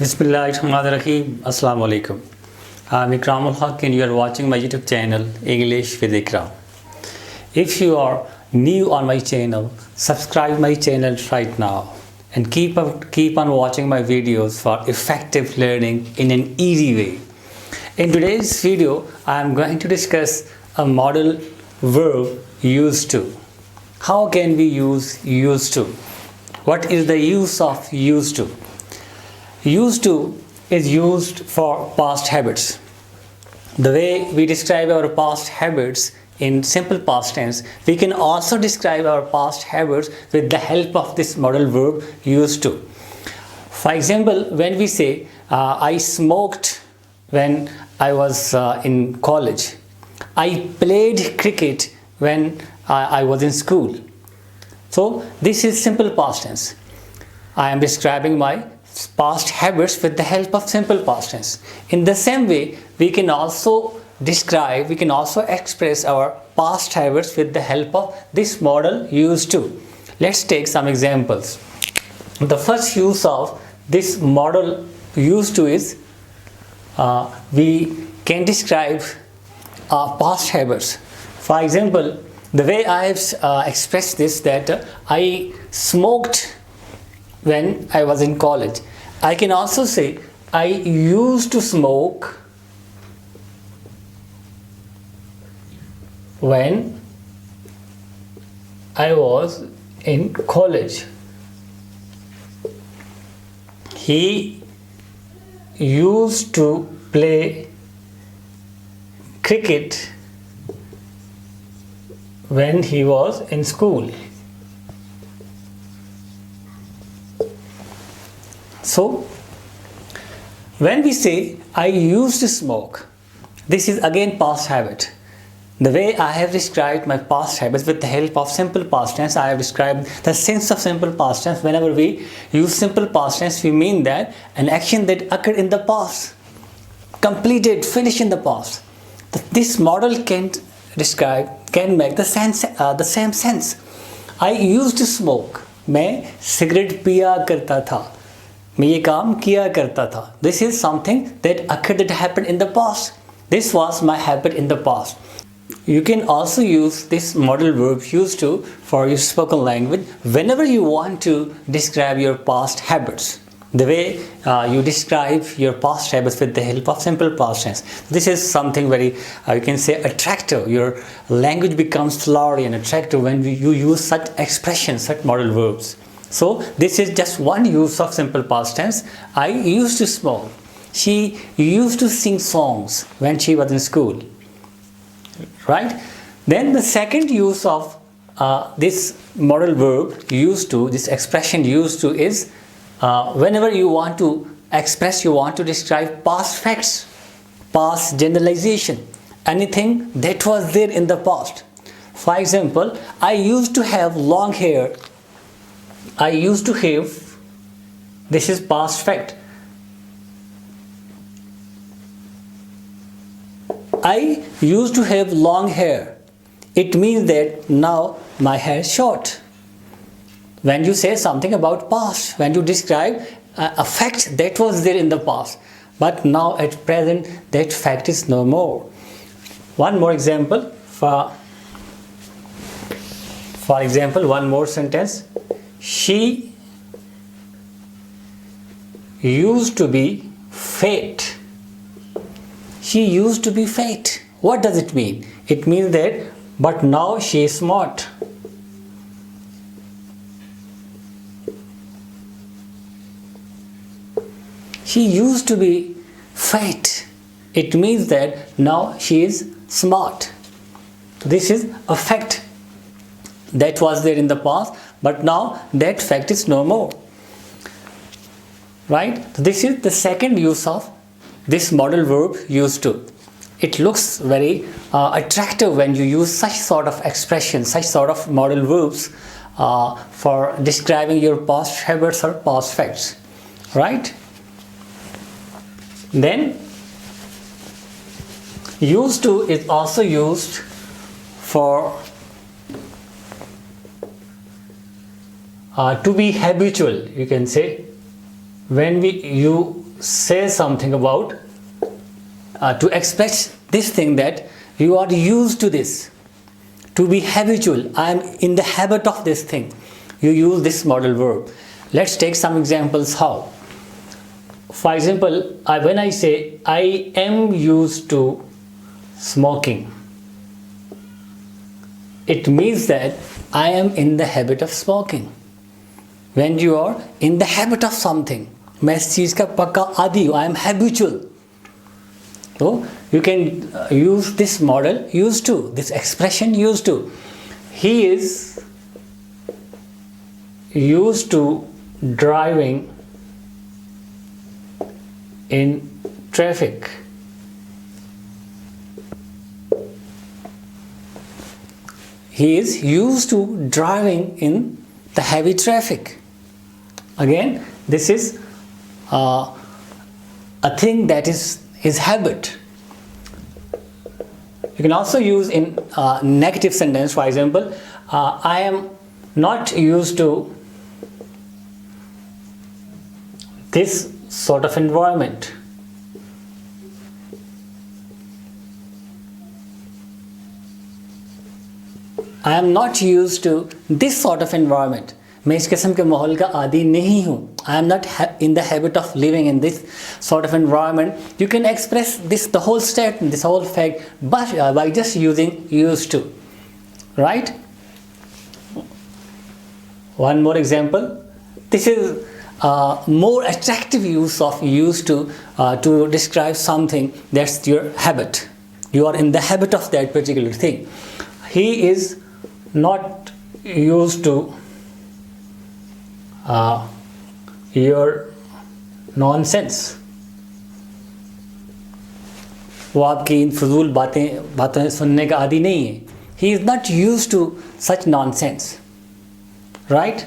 Bismillahirrahmanirrahim. Assalamu alaikum. I'm Ikram and you are watching my YouTube channel English with Ikram. If you are new on my channel, subscribe my channel right now and keep on watching my videos for effective learning in an easy way. In today's video, I am going to discuss a modal verb used to. How can we use used to? What is the use of used to? Used to is used for past habits. The way we describe our past habits in simple past tense, we can also describe our past habits with the help of this modal verb used to. For example, when we say, I smoked when I was in college. I played cricket when I was in school. So this is simple past tense. I am describing my past habits with the help of simple past tense. In the same way, we can also express our past habits with the help of this modal used to. Let's take some examples. The first use of this modal used to is we can describe past habits. For example, the way I have expressed this, that I smoked when I was in college. I can also say I used to smoke when I was in college. He used to play cricket when he was in school. So, when we say I used to smoke, this is again past habit. The way I have described my past habits with the help of simple past tense, I have described the sense of simple past tense. Whenever we use simple past tense, we mean that an action that occurred in the past, completed, finished in the past. This model can make the same sense. I used to smoke. मैं cigarette पिया करता था. मैं ये काम किया करता था. This is something that occurred, that happened in the past. This was my habit in the past. You can also use this modal verb used to for your spoken language whenever you want to describe your past habits. The way you describe your past habits with the help of simple past tense. This is something very, you can say, attractive. Your language becomes flowery and attractive when you use such expressions, such modal verbs. So this is just one use of simple past tense. I used to smoke. She used to sing songs when she was in school. Right? Then the second use of this modal verb used to, this expression used to, is whenever you want to express, you want to describe past facts, past generalization, anything that was there in the past. For example, I used to have long hair. I used to have, this is past fact. I used to have long hair. It means that now my hair is short. When you say something about past, when you describe a fact that was there in the past, but now at present that fact is no more. One more example. For example, one more sentence. She used to be fat. She used to be fat. What does it mean? It means that, but now she is smart. She used to be fat. It means that now she is smart. This is a fact that was there in the past, but now that fact is no more. Right? This is the second use of this modal verb used to. It looks very attractive when you use such sort of expressions, such sort of modal verbs for describing your past habits or past facts. Right? Then used to is also used for to be habitual, you can say. When you say something about, to express this thing that you are used to this. To be habitual, I am in the habit of this thing. You use this modal verb. Let's take some examples how. For example, when I say I am used to smoking, it means that I am in the habit of smoking. When you are in the habit of something, मैं इस चीज़ का पक्का आदी हूँ, I am habitual. So you can use this model used to, this expression used to. He is used to driving in traffic. He is used to driving in the heavy traffic. Again, this is a thing that is his habit. You can also use in negative sentence. For example, I am not used to this sort of environment. I am not used to this sort of environment. मैं इस किस्म के माहौल का आदी नहीं हूँ. I am not in the habit of living in this sort of environment. You can express this, the whole statement, this whole fact, but by just using used to. Right? One more example. This is more attractive use of used to describe something that's your habit. You are in the habit of that particular thing. He is not used to your nonsense. वो आपकी इन फजूल बातें सुनने का आदी नहीं है. He is not used to such nonsense. Right?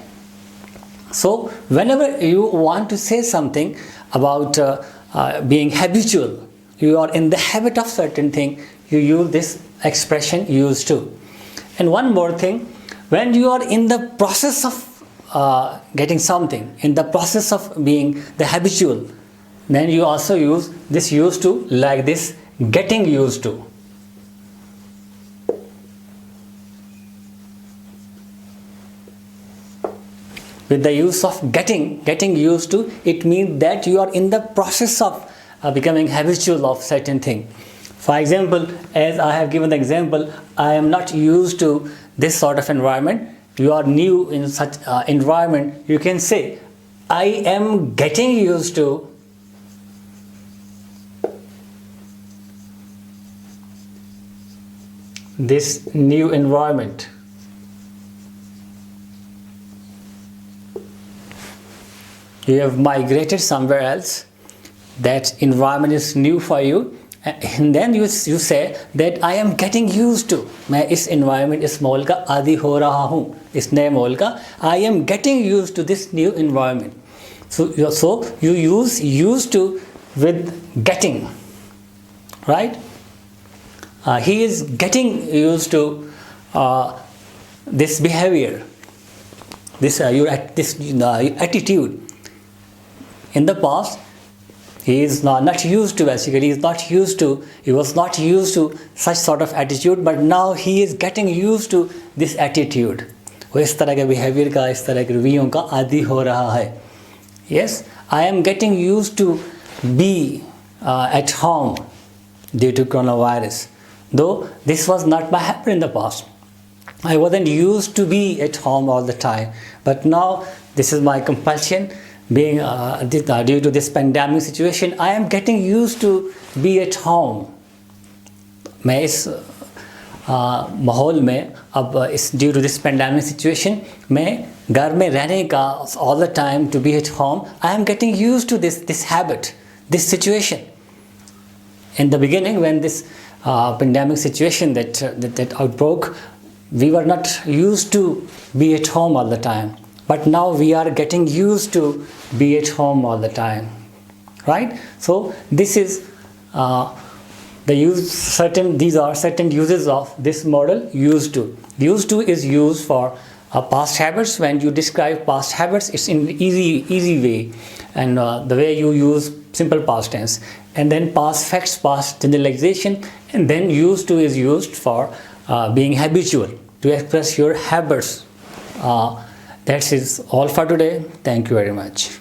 So whenever you want to say something about being habitual, you are in the habit of certain thing, you use this expression used to. And one more thing, when you are in the process of getting something, in the process of being the habitual, then you also use this used to, like this getting used to. With the use of getting used to, it means that you are in the process of becoming habitual of certain thing. For example, as I have given the example, I am not used to this sort of environment. You are new in such environment. You can say, I am getting used to this new environment. You have migrated somewhere else. That environment is new for you. And then you say that I am getting used to. मैं इस environment, इस माहौल का आदी हो रहा हूँ. इस नए माहौल का. I am getting used to this new environment. So you use used to with getting. Right? He is getting used to this behavior. This attitude. In the past, he is not used to, basically, he was not used to such sort of attitude, but now he is getting used to this attitude. वो इस तरह के behavior का, इस तरह के रवैयों का आदी हो रहा है. Yes, I am getting used to be at home due to coronavirus. Though this was not my habit in the past. I wasn't used to be at home all the time, but now this is my compulsion. Being due to this pandemic situation, I am getting used to be at home. मैं इस माहौल में अब इस due to this pandemic situation, मैं घर में रहने का all the time to be at home. I am getting used to this habit, this situation. In the beginning, when this pandemic situation that outbroke, we were not used to be at home all the time. But now we are getting used to be at home all the time, right? So this is these are certain uses of this model used to. Used to is used for Past habits, when you describe past habits, it's in easy way, and the way you use simple past tense. And then past facts, past generalization, and then used to is used for being habitual, to express your habits. That is all for today. Thank you very much.